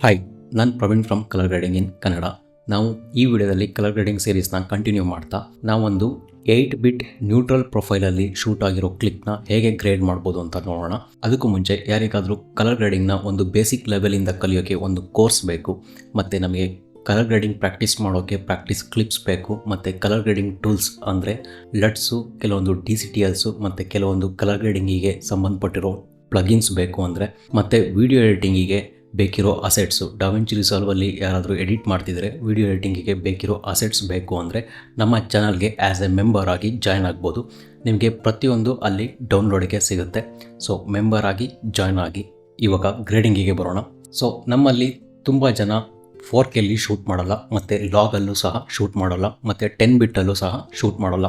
Hi, ನಾನು Praveen from colour grading ಇನ್ ಕನ್ನಡ. ನಾವು ಈ ವಿಡಿಯೋದಲ್ಲಿ ಕಲರ್ ಗ್ರೇಡಿಂಗ್ ಸೀರೀಸ್ನ ಕಂಟಿನ್ಯೂ ಮಾಡ್ತಾ ನಾವೊಂದು 8-ಬಿಟ್ ನ್ಯೂಟ್ರಲ್ ಪ್ರೊಫೈಲಲ್ಲಿ ಶೂಟ್ ಆಗಿರೋ ಕ್ಲಿಪ್ನ ಹೇಗೆ ಗ್ರೇಡ್ ಮಾಡ್ಬೋದು ಅಂತ ನೋಡೋಣ. ಅದಕ್ಕೂ ಮುಂಚೆ ಯಾರಿಗಾದರೂ ಕಲರ್ ಗ್ರೇಡಿಂಗ್ನ ಒಂದು ಬೇಸಿಕ್ ಲೆವೆಲಿಂದ ಕಲಿಯೋಕ್ಕೆ ಒಂದು ಕೋರ್ಸ್ ಬೇಕು, ಮತ್ತು ನಮಗೆ ಕಲರ್ ಗ್ರೇಡಿಂಗ್ ಪ್ರಾಕ್ಟೀಸ್ ಮಾಡೋಕ್ಕೆ ಪ್ರಾಕ್ಟೀಸ್ ಕ್ಲಿಪ್ಸ್ ಬೇಕು, ಮತ್ತು ಕಲರ್ ಗ್ರೇಡಿಂಗ್ ಟೂಲ್ಸ್ ಅಂದರೆ ಲಟ್ಸು, ಕೆಲವೊಂದು DCTLಸು ಮತ್ತು ಕೆಲವೊಂದು ಕಲರ್ ಗ್ರೇಡಿಂಗಿಗೆ ಸಂಬಂಧಪಟ್ಟಿರೋ ಪ್ಲಗಿನ್ಸ್ ಬೇಕು ಅಂದರೆ, ಮತ್ತು ವಿಡಿಯೋ ಎಡಿಟಿಂಗಿಗೆ ಬೇಕಿರೋ ಅಸೆಟ್ಸು, ಡಾವಿಂಚಿ ರಿಸಾಲ್ವಲ್ಲಿ ಯಾರಾದರೂ ಎಡಿಟ್ ಮಾಡ್ತಿದ್ರೆ ವಿಡಿಯೋ ಎಡಿಟಿಂಗಿಗೆ ಬೇಕಿರೋ ಅಸೆಟ್ಸ್ ಬೇಕು ಅಂದರೆ ನಮ್ಮ ಚಾನಲ್ಗೆ ಆ್ಯಸ್ ಎ ಮೆಂಬರ್ ಆಗಿ ಜಾಯ್ನ್ ಆಗ್ಬೋದು. ನಿಮಗೆ ಪ್ರತಿಯೊಂದು ಅಲ್ಲಿ ಡೌನ್ಲೋಡಿಗೆ ಸಿಗುತ್ತೆ. ಸೊ ಮೆಂಬರ್ ಆಗಿ ಜಾಯ್ನ್ ಆಗಿ. ಇವಾಗ ಗ್ರೇಡಿಂಗಿಗೆ ಬರೋಣ. ಸೊ ನಮ್ಮಲ್ಲಿ ತುಂಬ ಜನ 4Kಲಿ ಶೂಟ್ ಮಾಡಲ್ಲ, ಮತ್ತು ಲಾಗಲ್ಲೂ ಸಹ ಶೂಟ್ ಮಾಡಲ್ಲ, ಮತ್ತು 10-ಬಿಟ್ಟಲ್ಲೂ ಸಹ ಶೂಟ್ ಮಾಡಲ್ಲ.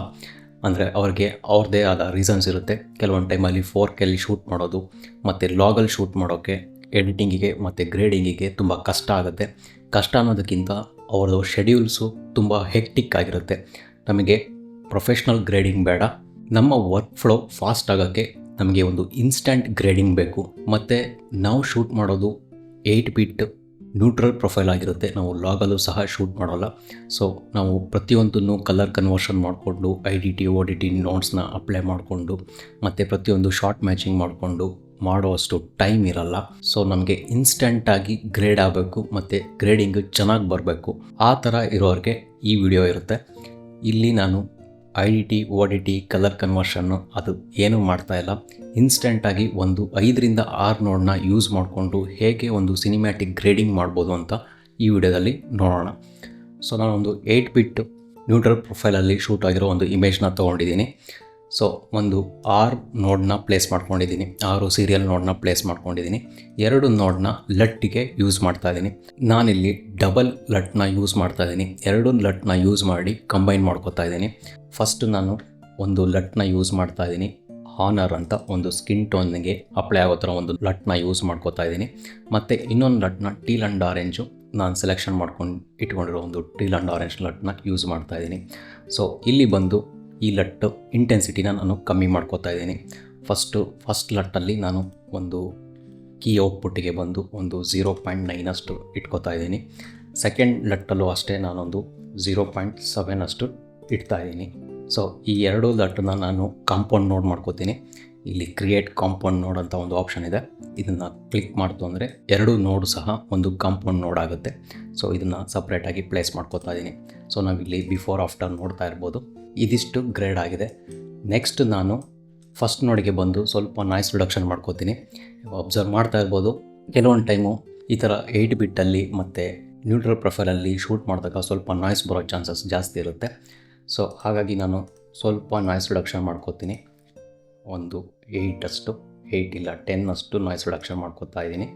ಅಂದರೆ ಅವ್ರಿಗೆ ಅವ್ರದ್ದೇ ಆದ ರೀಸನ್ಸ್ ಇರುತ್ತೆ. ಕೆಲವೊಂದು ಟೈಮಲ್ಲಿ 4Kಲಿ ಶೂಟ್ ಮಾಡೋದು ಮತ್ತು ಲಾಗಲ್ಲಿ ಶೂಟ್ ಮಾಡೋಕ್ಕೆ ಎಡಿಟಿಂಗಿಗೆ ಮತ್ತು ಗ್ರೇಡಿಂಗಿಗೆ ತುಂಬ ಕಷ್ಟ ಆಗುತ್ತೆ. ಕಷ್ಟ ಅನ್ನೋದಕ್ಕಿಂತ ಅವ್ರದ್ದು ಶೆಡ್ಯೂಲ್ಸು ತುಂಬ ಹೆಕ್ಟಿಕ್ ಆಗಿರುತ್ತೆ. ನಮಗೆ ಪ್ರೊಫೆಷ್ನಲ್ ಗ್ರೇಡಿಂಗ್ ಬೇಡ, ನಮ್ಮ ವರ್ಕ್ ಫ್ಲೋ ಫಾಸ್ಟ್ ಆಗೋಕ್ಕೆ ನಮಗೆ ಒಂದು ಇನ್ಸ್ಟಂಟ್ ಗ್ರೇಡಿಂಗ್ ಬೇಕು. ಮತ್ತು ನಾವು ಶೂಟ್ ಮಾಡೋದು 8-ಬಿಟ್ ನ್ಯೂಟ್ರಲ್ ಪ್ರೊಫೈಲ್ ಆಗಿರುತ್ತೆ. ನಾವು ಲಾಗಲ್ಲೂ ಸಹ ಶೂಟ್ ಮಾಡೋಲ್ಲ. ಸೊ ನಾವು ಪ್ರತಿಯೊಂದನ್ನು ಕಲರ್ ಕನ್ವರ್ಷನ್ ಮಾಡಿಕೊಂಡು IDT ODT ನೋಟ್ಸ್ನ ಅಪ್ಲೈ ಮಾಡಿಕೊಂಡು ಮತ್ತು ಪ್ರತಿಯೊಂದು ಶಾರ್ಟ್ ಮ್ಯಾಚಿಂಗ್ ಮಾಡಿಕೊಂಡು ಮಾಡೋವಷ್ಟು ಟೈಮ್ ಇರಲ್ಲ. ಸೊ ನಮಗೆ ಇನ್ಸ್ಟೆಂಟಾಗಿ ಗ್ರೇಡ್ ಆಗಬೇಕು ಮತ್ತು ಗ್ರೇಡಿಂಗ್ ಚೆನ್ನಾಗಿ ಬರಬೇಕು. ಆ ಥರ ಇರೋರಿಗೆ ಈ ವಿಡಿಯೋ ಇರುತ್ತೆ. ಇಲ್ಲಿ ನಾನು IDT ODT ಕಲರ್ ಕನ್ವರ್ಷನ್ನು ಅದು ಏನೂ ಮಾಡ್ತಾಯಿಲ್ಲ. ಇನ್ಸ್ಟೆಂಟಾಗಿ ಒಂದು 5ರಿಂದ 6 ನೋಡ್ನ ಯೂಸ್ ಮಾಡಿಕೊಂಡು ಹೇಗೆ ಒಂದು ಸಿನಿಮ್ಯಾಟಿಕ್ ಗ್ರೇಡಿಂಗ್ ಮಾಡ್ಬೋದು ಅಂತ ಈ ವಿಡಿಯೋದಲ್ಲಿ ನೋಡೋಣ. ಸೊ ನಾನೊಂದು 8-ಬಿಟ್ ನ್ಯೂಟ್ರಲ್ ಪ್ರೊಫೈಲಲ್ಲಿ ಶೂಟ್ ಆಗಿರೋ ಒಂದು ಇಮೇಜ್ನ ತೊಗೊಂಡಿದ್ದೀನಿ. ಸೊ ಒಂದು 6 ನೋಡ್ನ ಪ್ಲೇಸ್ ಮಾಡ್ಕೊಂಡಿದ್ದೀನಿ, 6 ಸೀರಿಯಲ್ ನೋಡ್ನ ಪ್ಲೇಸ್ ಮಾಡ್ಕೊಂಡಿದ್ದೀನಿ. 2 ನೋಡ್ನ ಲಟ್ಟಿಗೆ ಯೂಸ್ ಮಾಡ್ತಾಯಿದ್ದೀನಿ. ನಾನಿಲ್ಲಿ ಡಬಲ್ ಲಟ್ನ ಯೂಸ್ ಮಾಡ್ತಾಯಿದ್ದೀನಿ. 2 ಲಟ್ನ ಯೂಸ್ ಮಾಡಿ ಕಂಬೈನ್ ಮಾಡ್ಕೋತಾ ಇದ್ದೀನಿ. ಫಸ್ಟು ನಾನು ಒಂದು ಲಟ್ನ ಯೂಸ್ ಮಾಡ್ತಾಯಿದ್ದೀನಿ. ಹಾನರ್ ಅಂತ ಒಂದು ಸ್ಕಿನ್ ಟೋನ್ಗೆ ಅಪ್ಲೈ ಆಗೋ ಥರ ಒಂದು ಲಟ್ನ ಯೂಸ್ ಮಾಡ್ಕೋತಾ ಇದ್ದೀನಿ. ಮತ್ತು ಇನ್ನೊಂದು ಲಟ್ನ ಟೀಲ್ ಆ್ಯಂಡ್ ಆರೆಂಜು ನಾನು ಸೆಲೆಕ್ಷನ್ ಮಾಡ್ಕೊಂಡು ಇಟ್ಕೊಂಡಿರೋ ಒಂದು ಟೀಲ್ ಆ್ಯಂಡ್ ಆರೆಂಜ್ ಲಟ್ನ ಯೂಸ್ ಮಾಡ್ತಾಯಿದ್ದೀನಿ. ಸೊ ಇಲ್ಲಿ ಬಂದು ಈ ಲಟ್ಟು ಇಂಟೆನ್ಸಿಟಿನ ನಾನು ಕಮ್ಮಿ ಮಾಡ್ಕೋತಾ ಇದ್ದೀನಿ. ಫಸ್ಟ್ ಲಟ್ಟಲ್ಲಿ ನಾನು ಒಂದು ಕೀ ಔಟ್ಪುಟ್ಟಿಗೆ ಬಂದು ಒಂದು 0.9 ಅಷ್ಟು ಇಟ್ಕೋತಾ ಇದ್ದೀನಿ. ಸೆಕೆಂಡ್ ಲಟ್ಟಲ್ಲೂ ಅಷ್ಟೇ ನಾನೊಂದು 0.7 ಅಷ್ಟು ಇಡ್ತಾ ಇದ್ದೀನಿ. ಸೊ ಈ 2 ಲಟ್ಟನ್ನ ನಾನು ಕಾಂಪೌಂಡ್ ನೋಡ್ ಮಾಡ್ಕೋತೀನಿ. ಇಲ್ಲಿ ಕ್ರಿಯೇಟ್ ಕಾಂಪೌಂಡ್ ನೋಡ್ ಅಂತ ಒಂದು ಆಪ್ಷನ್ ಇದೆ. ಇದನ್ನು ಕ್ಲಿಕ್ ಮಾಡ್ತು ಅಂದರೆ 2 ನೋಡು ಸಹ ಒಂದು ಕಾಂಪೌಂಡ್ ನೋಡ್ ಆಗುತ್ತೆ. ಸೊ ಇದನ್ನು ಸಪ್ರೇಟಾಗಿ ಪ್ಲೇಸ್ ಮಾಡ್ಕೋತಾ ಇದ್ದೀನಿ. ಸೊ ನಾವಿಲ್ಲಿ ಬಿಫೋರ್ ಆಫ್ಟರ್ ನೋಡ್ತಾ ಇರ್ಬೋದು. ಇದಿಷ್ಟು ಗ್ರೇಡ್ ಆಗಿದೆ. ನೆಕ್ಸ್ಟ್ ನಾನು ಫಸ್ಟ್ ನೋಡಿಗೆ ಬಂದು ಸ್ವಲ್ಪ ನಾಯ್ಸ್ ರಿಡಕ್ಷನ್ ಮಾಡ್ಕೋತೀನಿ. ಅಬ್ಸರ್ವ್ ಮಾಡ್ತಾ ಇರ್ಬೋದು, ಕೆಲವೊಂದು ಟೈಮು ಈ ಥರ 8-ಬಿಟ್ಟಲ್ಲಿ ಮತ್ತು ನ್ಯೂಟ್ರಲ್ ಪ್ರೊಫೈಲಲ್ಲಿ ಶೂಟ್ ಮಾಡಿದಾಗ ಸ್ವಲ್ಪ ನಾಯ್ಸ್ ಬರೋ ಚಾನ್ಸಸ್ ಜಾಸ್ತಿ ಇರುತ್ತೆ. ಸೊ ಹಾಗಾಗಿ ನಾನು ಸ್ವಲ್ಪ ನಾಯ್ಸ್ ರಿಡಕ್ಷನ್ ಮಾಡ್ಕೋತೀನಿ. ಒಂದು 8 ಇಲ್ಲ 10 ಅಷ್ಟು ನಾಯ್ಸ್ ರಿಡಕ್ಷನ್ ಮಾಡ್ಕೋತಾ ಇದ್ದೀನಿ.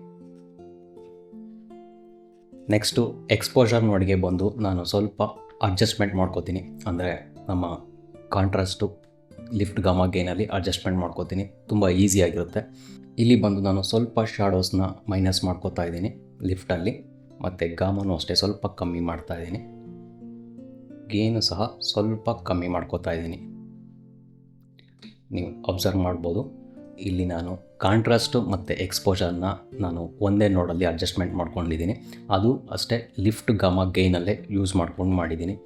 ನೆಕ್ಸ್ಟು ಎಕ್ಸ್ಪೋಜರ್ ನೋಡಿಗೆ ಬಂದು ನಾನು ಸ್ವಲ್ಪ ಅಡ್ಜಸ್ಟ್ಮೆಂಟ್ ಮಾಡ್ಕೋತೀನಿ. ಅಂದರೆ ನಮ್ಮ ಕಾಂಟ್ರಾಸ್ಟು ಲಿಫ್ಟ್ ಗಾಮಾ ಗೇನಲ್ಲಿ ಅಡ್ಜಸ್ಟ್ಮೆಂಟ್ ಮಾಡ್ಕೋತೀನಿ. ತುಂಬ ಈಸಿಯಾಗಿರುತ್ತೆ. ಇಲ್ಲಿ ಬಂದು ನಾನು ಸ್ವಲ್ಪ ಶಾಡೋಸ್ನ ಮೈನಸ್ ಮಾಡ್ಕೋತಾ ಇದ್ದೀನಿ ಲಿಫ್ಟಲ್ಲಿ, ಮತ್ತು ಗಾಮನೂ ಅಷ್ಟೇ ಸ್ವಲ್ಪ ಕಮ್ಮಿ ಮಾಡ್ತಾ ಇದ್ದೀನಿ. ಗೇನು ಸಹ ಸ್ವಲ್ಪ ಕಮ್ಮಿ ಮಾಡ್ಕೋತಾ ಇದ್ದೀನಿ. ನೀವು ಅಬ್ಸರ್ವ್ ಮಾಡ್ಬೋದು, ಇಲ್ಲಿ ನಾನು ಕಾಂಟ್ರಾಸ್ಟು ಮತ್ತು ಎಕ್ಸ್ಪೋಜರ್ನ ನಾನು ಒಂದೇ ನೋಡಲ್ಲಿ ಅಡ್ಜಸ್ಟ್ಮೆಂಟ್ ಮಾಡ್ಕೊಂಡಿದ್ದೀನಿ. ಅದು ಅಷ್ಟೇ ಲಿಫ್ಟ್ ಗಾಮಾ ಗೇನಲ್ಲೇ ಯೂಸ್ ಮಾಡ್ಕೊಂಡು ಮಾಡಿದ್ದೀನಿ.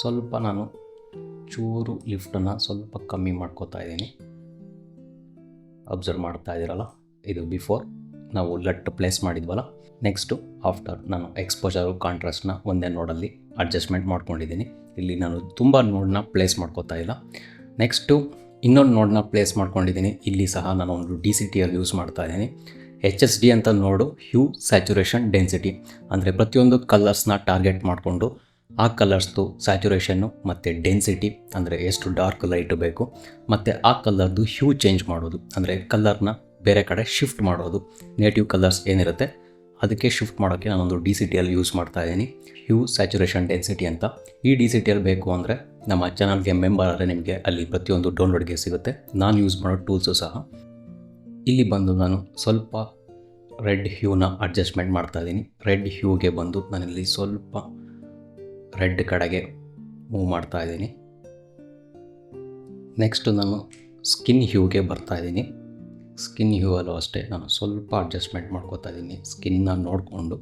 ಸ್ವಲ್ಪ ನಾನು ಚೂರು ಲಿಫ್ಟನ್ನು ಸ್ವಲ್ಪ ಕಮ್ಮಿ ಮಾಡ್ಕೋತಾ ಇದ್ದೀನಿ. ಅಬ್ಸರ್ವ್ ಮಾಡ್ತಾ ಇದ್ದೀರಲ್ಲ, ಇದು ಬಿಫೋರ್ ನಾವು ಲಟ್ ಪ್ಲೇಸ್ ಮಾಡಿದ್ವಲ್ಲ. ನೆಕ್ಸ್ಟು ಆಫ್ಟರ್ ನಾನು ಎಕ್ಸ್ಪೋಜರು ಕಾಂಟ್ರಾಸ್ಟ್ನ ಒಂದೇ ನೋಡಲ್ಲಿ ಅಡ್ಜಸ್ಟ್ಮೆಂಟ್ ಮಾಡ್ಕೊಂಡಿದ್ದೀನಿ. ಇಲ್ಲಿ ನಾನು ತುಂಬ ನೋಡನ್ನ ಪ್ಲೇಸ್ ಮಾಡ್ಕೋತಾ ಇಲ್ಲ. ನೆಕ್ಸ್ಟು ಇನ್ನೊಂದು ನೋಡನ್ನ ಪ್ಲೇಸ್ ಮಾಡ್ಕೊಂಡಿದ್ದೀನಿ. ಇಲ್ಲಿ ಸಹ ನಾನು ಒಂದು DCTL ಯೂಸ್ ಮಾಡ್ತಾ ಇದ್ದೀನಿ. HSD ಅಂತ ನೋಡು ಹ್ಯೂ ಸ್ಯಾಚುರೇಷನ್ ಡೆನ್ಸಿಟಿ. ಅಂದರೆ ಪ್ರತಿಯೊಂದು ಕಲರ್ಸ್ನ ಟಾರ್ಗೆಟ್ ಮಾಡಿಕೊಂಡು ಆ ಕಲರ್ಸ್ದು ಸ್ಯಾಚುರೇಷನ್ನು ಮತ್ತು ಡೆನ್ಸಿಟಿ, ಅಂದರೆ ಎಷ್ಟು ಡಾರ್ಕ್ ಲೈಟ್ ಬೇಕು, ಮತ್ತು ಆ ಕಲರ್ದು ಹ್ಯೂ ಚೇಂಜ್ ಮಾಡೋದು, ಅಂದರೆ ಕಲರ್ನ ಬೇರೆ ಕಡೆ ಶಿಫ್ಟ್ ಮಾಡೋದು. ನೇಟಿವ್ ಕಲರ್ಸ್ ಏನಿರುತ್ತೆ ಅದಕ್ಕೆ ಶಿಫ್ಟ್ ಮಾಡೋಕ್ಕೆ ನಾನೊಂದು DCTL ಯೂಸ್ ಮಾಡ್ತಾ ಇದ್ದೀನಿ, ಹ್ಯೂ ಸ್ಯಾಚುರೇಷನ್ ಡೆನ್ಸಿಟಿ ಅಂತ. ಈ DCTL ಬೇಕು ಅಂದರೆ ನಮ್ಮ ಚಾನಲ್ಗೆ ಮೆಂಬರ್ ಆದರೆ ನಿಮಗೆ ಅಲ್ಲಿ ಪ್ರತಿಯೊಂದು ಡೌನ್ಲೋಡ್ಗೆ ಸಿಗುತ್ತೆ. ನಾನು ಯೂಸ್ ಮಾಡೋ ಟೂಲ್ಸು ಸಹ. ಇಲ್ಲಿ ಬಂದು ನಾನು ಸ್ವಲ್ಪ ರೆಡ್ ಹ್ಯೂನ ಅಡ್ಜಸ್ಟ್ಮೆಂಟ್ ಮಾಡ್ತಾ ಇದ್ದೀನಿ. ರೆಡ್ ಹ್ಯೂಗೆ ಬಂದು ನಾನಿಲ್ಲಿ ಸ್ವಲ್ಪ ರೆಡ್ ಕಡೆಗೆ ಮೂವ್ ಮಾಡ್ತಾ ಇದ್ದೀನಿ. ನೆಕ್ಸ್ಟು ನಾನು ಸ್ಕಿನ್ ಹ್ಯೂಗೆ ಬರ್ತಾ ಇದ್ದೀನಿ. ಸ್ಕಿನ್ ಹ್ಯೂ ಅಲ್ಲೂ ಅಷ್ಟೇ ನಾನು ಸ್ವಲ್ಪ ಅಡ್ಜಸ್ಟ್ಮೆಂಟ್ ಮಾಡ್ಕೋತಾ ಇದ್ದೀನಿ ಸ್ಕಿನ್ನ ನೋಡಿಕೊಂಡು.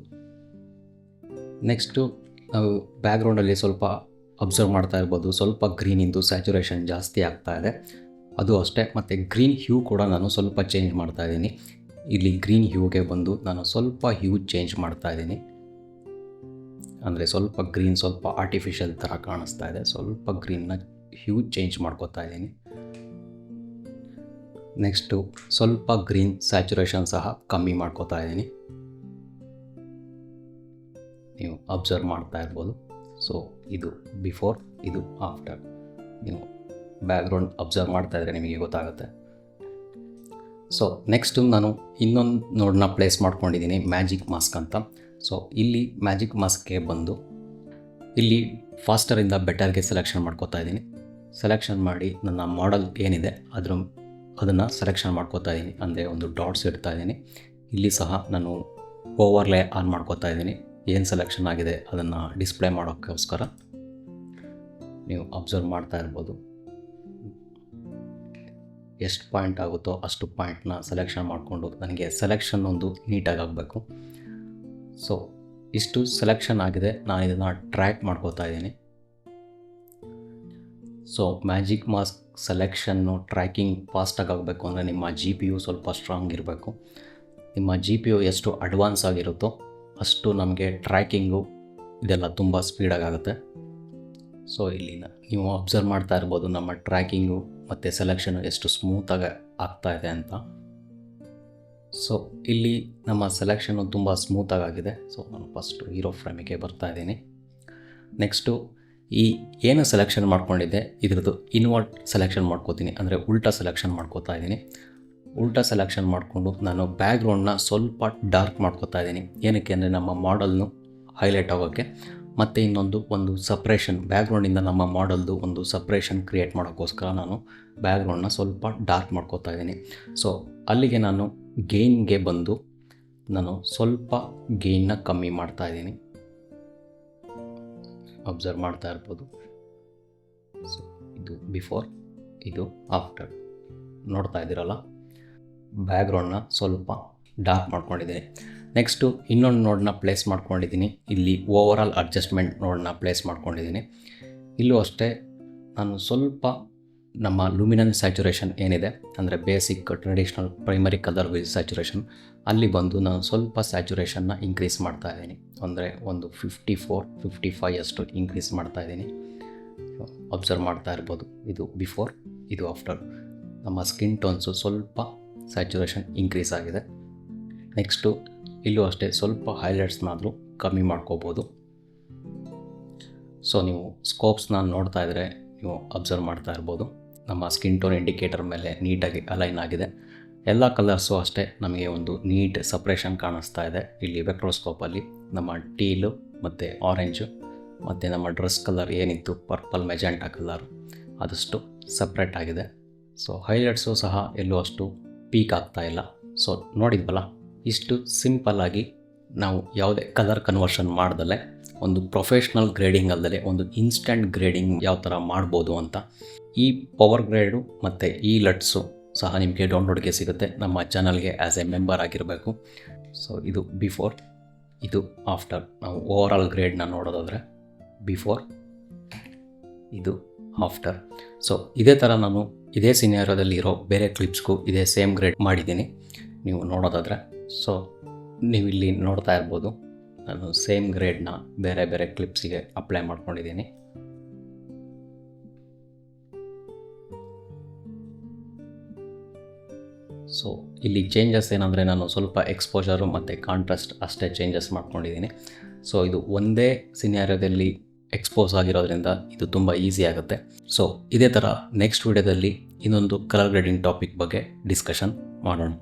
ನೆಕ್ಸ್ಟು ನಾವು ಬ್ಯಾಕ್ಗ್ರೌಂಡಲ್ಲಿ ಸ್ವಲ್ಪ ಅಬ್ಸರ್ವ್ ಮಾಡ್ತಾ ಇರ್ಬೋದು, ಸ್ವಲ್ಪ ಗ್ರೀನಿಂದು ಸ್ಯಾಚುರೇಷನ್ ಜಾಸ್ತಿ ಆಗ್ತಾ ಇದೆ. ಅದು ಅಷ್ಟೇ, ಮತ್ತು ಗ್ರೀನ್ ಹ್ಯೂ ಕೂಡ ನಾನು ಸ್ವಲ್ಪ ಚೇಂಜ್ ಮಾಡ್ತಾ ಇದ್ದೀನಿ. ಇಲ್ಲಿ ಗ್ರೀನ್ ಹ್ಯೂಗೆ ಬಂದು ನಾನು ಸ್ವಲ್ಪ ಹ್ಯೂ ಚೇಂಜ್ ಮಾಡ್ತಾ ಇದ್ದೀನಿ. ಅಂದರೆ ಸ್ವಲ್ಪ ಗ್ರೀನ್ ಸ್ವಲ್ಪ ಆರ್ಟಿಫಿಷಿಯಲ್ ಥರ ಕಾಣಿಸ್ತಾ ಇದೆ. ಸ್ವಲ್ಪ ಗ್ರೀನ್ನ ಹ್ಯೂ ಚೇಂಜ್ ಮಾಡ್ಕೋತಾ ಇದ್ದೀನಿ. ನೆಕ್ಸ್ಟು ಸ್ವಲ್ಪ ಗ್ರೀನ್ ಸ್ಯಾಚುರೇಷನ್ ಸಹ ಕಮ್ಮಿ ಮಾಡ್ಕೋತಾ ಇದ್ದೀನಿ. ನೀವು ಅಬ್ಸರ್ವ್ ಮಾಡ್ತಾ ಇರ್ಬೋದು. ಸೊ ಇದು ಬಿಫೋರ್, ಇದು ಆಫ್ಟರ್. ನೀವು ಬ್ಯಾಕ್ಗ್ರೌಂಡ್ ಅಬ್ಸರ್ವ್ ಮಾಡ್ತಾ ಇದ್ದರೆ ನಿಮಗೆ ಗೊತ್ತಾಗುತ್ತೆ. ಸೊ ನೆಕ್ಸ್ಟು ನಾನು ಇನ್ನೊಂದು ನೋಡನ್ನ ಪ್ಲೇಸ್ ಮಾಡ್ಕೊಂಡಿದ್ದೀನಿ, ಮ್ಯಾಜಿಕ್ ಮಾಸ್ಕ್ ಅಂತ. ಸೊ ಇಲ್ಲಿ ಮ್ಯಾಜಿಕ್ ಮಾಸ್ಕ್ಗೆ ಬಂದು ಇಲ್ಲಿ ಫಾಸ್ಟರಿಂದ ಬೆಟರ್ಗೆ ಸೆಲೆಕ್ಷನ್ ಮಾಡ್ಕೋತಾ ಇದ್ದೀನಿ. ಸೆಲೆಕ್ಷನ್ ಮಾಡಿ ನನ್ನ ಮಾಡೆಲ್ ಏನಿದೆ ಅದನ್ನು ಸೆಲೆಕ್ಷನ್ ಮಾಡ್ಕೋತಾ ಇದ್ದೀನಿ. ಅಂದರೆ ಒಂದು ಡಾಟ್ಸ್ ಇಡ್ತಾ ಇದ್ದೀನಿ. ಇಲ್ಲಿ ಸಹ ನಾನು ಓವರ್ಲೇ ಆನ್ ಮಾಡ್ಕೋತಾ ಇದ್ದೀನಿ. ಏನು ಸೆಲೆಕ್ಷನ್ ಆಗಿದೆ ಅದನ್ನು ಡಿಸ್ಪ್ಲೇ ಮಾಡೋಕ್ಕೋಸ್ಕರ ನೀವು ಅಬ್ಸರ್ವ್ ಮಾಡ್ತಾ ಇರ್ಬೋದು. ಎಷ್ಟು ಪಾಯಿಂಟ್ ಆಗುತ್ತೋ ಅಷ್ಟು ಪಾಯಿಂಟ್ನ ಸೆಲೆಕ್ಷನ್ ಮಾಡಿಕೊಂಡು ನನಗೆ ಸೆಲೆಕ್ಷನ್ ಒಂದು ನೀಟಾಗಿ ಆಗಬೇಕು. ಸೊ ಇಷ್ಟು ಸೆಲೆಕ್ಷನ್ ಆಗಿದೆ, ನಾನು ಇದನ್ನು ಟ್ರ್ಯಾಕ್ ಮಾಡ್ಕೋತಾ ಇದ್ದೀನಿ. ಸೊ ಮ್ಯಾಜಿಕ್ ಮಾಸ್ಕ್ ಸೆಲೆಕ್ಷನ್ನು ಟ್ರ್ಯಾಕಿಂಗ್ ಫಾಸ್ಟಾಗಿ ಆಗಬೇಕು ಅಂದರೆ ನಿಮ್ಮ GPU ಸ್ವಲ್ಪ ಸ್ಟ್ರಾಂಗ್ ಇರಬೇಕು. ನಿಮ್ಮ GPU ಎಷ್ಟು ಅಡ್ವಾನ್ಸ್ ಆಗಿರುತ್ತೋ ಅಷ್ಟು ನಮಗೆ ಟ್ರ್ಯಾಕಿಂಗು ಇದೆಲ್ಲ ತುಂಬ ಸ್ಪೀಡಾಗಿ ಆಗುತ್ತೆ. ಸೊ ಇಲ್ಲಿ ನೀವು ಅಬ್ಸರ್ವ್ ಮಾಡ್ತಾ ಇರ್ಬೋದು ನಮ್ಮ ಟ್ರ್ಯಾಕಿಂಗು ಮತ್ತು ಸೆಲೆಕ್ಷನು ಎಷ್ಟು ಸ್ಮೂತಾಗಿ ಆಗ್ತಾಯಿದೆ ಅಂತ. ಸೊ ಇಲ್ಲಿ ನಮ್ಮ ಸೆಲೆಕ್ಷನ್ನು ತುಂಬ ಸ್ಮೂತಾಗಿ ಆಗಿದೆ. ಸೊ ನಾನು ಫಸ್ಟು ಹೀರೋ ಫ್ರೇಮಿಗೆ ಬರ್ತಾ ಇದ್ದೀನಿ. ನೆಕ್ಸ್ಟು ಈ ಏನು ಸೆಲೆಕ್ಷನ್ ಮಾಡ್ಕೊಂಡಿದ್ದೆ ಇದ್ರದ್ದು ಇನ್ವರ್ಟ್ ಸೆಲೆಕ್ಷನ್ ಮಾಡ್ಕೋತೀನಿ, ಅಂದರೆ ಉಲ್ಟಾ ಸೆಲೆಕ್ಷನ್ ಮಾಡ್ಕೋತಾ ಇದ್ದೀನಿ. ಉಲ್ಟಾ ಸೆಲೆಕ್ಷನ್ ಮಾಡಿಕೊಂಡು ನಾನು ಬ್ಯಾಕ್ಗ್ರೌಂಡನ್ನ ಸ್ವಲ್ಪ ಡಾರ್ಕ್ ಮಾಡ್ಕೋತಾ ಇದ್ದೀನಿ. ಏನಕ್ಕೆ ಅಂದರೆ ನಮ್ಮ ಮಾಡಲ್ನು ಹೈಲೈಟ್ ಆಗೋಕ್ಕೆ, ಮತ್ತು ಒಂದು ಸಪ್ರೇಷನ್ ಬ್ಯಾಕ್ಗ್ರೌಂಡಿಂದ ನಮ್ಮ ಮಾಡಲ್ದು ಒಂದು ಸಪ್ರೇಷನ್ ಕ್ರಿಯೇಟ್ ಮಾಡೋಕ್ಕೋಸ್ಕರ ನಾನು ಬ್ಯಾಕ್ಗ್ರೌಂಡನ್ನ ಸ್ವಲ್ಪ ಡಾರ್ಕ್ ಮಾಡ್ಕೋತಾ ಇದ್ದೀನಿ. ಸೊ ಅಲ್ಲಿಗೆ ನಾನು ಗೇನ್ಗೆ ಬಂದು ನಾನು ಸ್ವಲ್ಪ ಗೇನ್ನ ಕಮ್ಮಿ ಮಾಡ್ತಾ ಇದ್ದೀನಿ. ಅಬ್ಸರ್ವ್ ಮಾಡ್ತಾ ಇರ್ಬೋದು. ಸೊ ಇದು ಬಿಫೋರ್, ಇದು ಆಫ್ಟರ್. ನೋಡ್ತಾ ಇದ್ದೀರಲ್ಲ, ಬ್ಯಾಕ್ಗ್ರೌಂಡನ್ನ ಸ್ವಲ್ಪ ಡಾರ್ಕ್ ಮಾಡ್ಕೊಂಡಿದ್ದೀನಿ. ನೆಕ್ಸ್ಟು ಇನ್ನೊಂದು ನೋಡನ್ನ ಪ್ಲೇಸ್ ಮಾಡ್ಕೊಂಡಿದ್ದೀನಿ. ಇಲ್ಲಿ ಓವರಾಲ್ ಅಡ್ಜಸ್ಟ್ಮೆಂಟ್ ನೋಡನ್ನ ಪ್ಲೇಸ್ ಮಾಡ್ಕೊಂಡಿದ್ದೀನಿ. ಇಲ್ಲೂ ಅಷ್ಟೇ ನಾನು ಸ್ವಲ್ಪ ನಮ್ಮ ಲುಮಿನನ್ ಸ್ಯಾಚುರೇಷನ್ ಏನಿದೆ, ಅಂದರೆ basic traditional primary colour with saturation, ಅಲ್ಲಿ ಬಂದು ನಾನು ಸ್ವಲ್ಪ ಸ್ಯಾಚುರೇಷನ್ನ ಇನ್ಕ್ರೀಸ್ ಮಾಡ್ತಾ ಇದ್ದೀನಿ. ಅಂದರೆ ಒಂದು 54-55 ಅಷ್ಟು ಇನ್ಕ್ರೀಸ್ ಮಾಡ್ತಾ ಇದ್ದೀನಿ. ಅಬ್ಸರ್ವ್ ಮಾಡ್ತಾ ಇರ್ಬೋದು. ಇದು ಬಿಫೋರ್, ಇದು ಆಫ್ಟರ್. ನಮ್ಮ ಸ್ಕಿನ್ ಟೋನ್ಸು ಸ್ವಲ್ಪ ಸ್ಯಾಚುರೇಷನ್ ಇನ್ಕ್ರೀಸ್ ಆಗಿದೆ. ನೆಕ್ಸ್ಟು ಇಲ್ಲೂ ಅಷ್ಟೇ ಸ್ವಲ್ಪ ಹೈಲೈಟ್ಸ್ನಾದರೂ ಕಮ್ಮಿ ಮಾಡ್ಕೋಬೋದು. ಸೊ ನೀವು ಸ್ಕೋಪ್ಸ್ನ ನೋಡ್ತಾ ಇದ್ದರೆ ನೀವು ಅಬ್ಸರ್ವ್ ಮಾಡ್ತಾ ಇರ್ಬೋದು. ನಮ್ಮ ಸ್ಕಿನ್ ಟೋನ್ ಇಂಡಿಕೇಟರ್ ಮೇಲೆ ನೀಟಾಗಿ ಅಲೈನ್ ಆಗಿದೆ. ಎಲ್ಲ ಕಲರ್ಸು ಅಷ್ಟೇ ನಮಗೆ ಒಂದು ನೀಟ್ ಸಪ್ರೇಷನ್ ಕಾಣಿಸ್ತಾ ಇದೆ. ಇಲ್ಲಿ ವೆಕ್ಟ್ರೋಸ್ಕೋಪಲ್ಲಿ ನಮ್ಮ ಟೀಲು ಮತ್ತು ಆರೆಂಜು ಮತ್ತು ನಮ್ಮ ಡ್ರೆಸ್ ಕಲರ್ ಏನಿತ್ತು ಪರ್ಪಲ್ ಮೆಜೆಂಟಾ ಕಲರ್ ಅದಷ್ಟು ಸಪ್ರೇಟ್ ಆಗಿದೆ. ಸೊ ಹೈಲೈಟ್ಸು ಸಹ ಎಲ್ಲೂ ಅಷ್ಟು ಪೀಕ್ ಆಗ್ತಾ ಇಲ್ಲ. ಸೊ ನೋಡಿದ್ವಲ್ಲ, ಇಷ್ಟು ಸಿಂಪಲ್ಲಾಗಿ ನಾವು ಯಾವುದೇ ಕಲರ್ ಕನ್ವರ್ಷನ್ ಮಾಡ್ದಲೇ ಒಂದು ಪ್ರೊಫೆಷ್ನಲ್ ಗ್ರೇಡಿಂಗ್ ಅಲ್ಲದೆ ಒಂದು ಇನ್ಸ್ಟೆಂಟ್ ಗ್ರೇಡಿಂಗ್ ಯಾವ ಥರ ಮಾಡ್ಬೋದು ಅಂತ. ಈ ಪವರ್ ಗ್ರೇಡು ಮತ್ತು ಈ ಲಟ್ಸು ಸಹ ನಿಮಗೆ ಡೌನ್ಲೋಡ್ಗೆ ಸಿಗುತ್ತೆ. ನಮ್ಮ ಚಾನಲ್ಗೆ ಆ್ಯಸ್ ಎ ಮೆಂಬರ್ ಆಗಿರಬೇಕು. ಸೊ ಇದು ಬಿಫೋರ್, ಇದು ಆಫ್ಟರ್. ನಾವು ಓವರಾಲ್ ಗ್ರೇಡ್ನ ನೋಡೋದಾದರೆ ಬಿಫೋರ್, ಇದು ಆಫ್ಟರ್. ಸೊ ಇದೇ ಥರ ನಾನು ಇದೇ ಸಿನಾರಿಯೋದಲ್ಲಿ ಇರೋ ಬೇರೆ ಕ್ಲಿಪ್ಸ್ಗೂ ಇದೇ ಸೇಮ್ ಗ್ರೇಡ್ ಮಾಡಿದ್ದೀನಿ ನೀವು ನೋಡೋದಾದರೆ. ಸೊ ನೀವು ಇಲ್ಲಿ ನೋಡ್ತಾ ಇರ್ಬೋದು, ನಾನು ಸೇಮ್ ಗ್ರೇಡ್ನ ಬೇರೆ ಬೇರೆ ಕ್ಲಿಪ್ಸಿಗೆ ಅಪ್ಲೈ ಮಾಡ್ಕೊಂಡಿದ್ದೀನಿ. ಸೊ ಇಲ್ಲಿ ಚೇಂಜಸ್ ಏನಂದರೆ ನಾನು ಸ್ವಲ್ಪ ಎಕ್ಸ್ಪೋಜರು ಮತ್ತು ಕಾಂಟ್ರಾಸ್ಟ್ ಅಷ್ಟೇ ಚೇಂಜಸ್ ಮಾಡ್ಕೊಂಡಿದ್ದೀನಿ. ಸೊ ಇದು ಒಂದೇ ಸಿನಾರಿಯೋದಲ್ಲಿ ಎಕ್ಸ್ಪೋಸ್ ಆಗಿರೋದ್ರಿಂದ ಇದು ತುಂಬ ಈಸಿ ಆಗುತ್ತೆ. ಸೊ ಇದೇ ಥರ ನೆಕ್ಸ್ಟ್ ವಿಡಿಯೋದಲ್ಲಿ ಇನ್ನೊಂದು ಕಲರ್ ಗ್ರೇಡಿಂಗ್ ಟಾಪಿಕ್ ಬಗ್ಗೆ ಡಿಸ್ಕಷನ್ ಮಾಡೋಣ.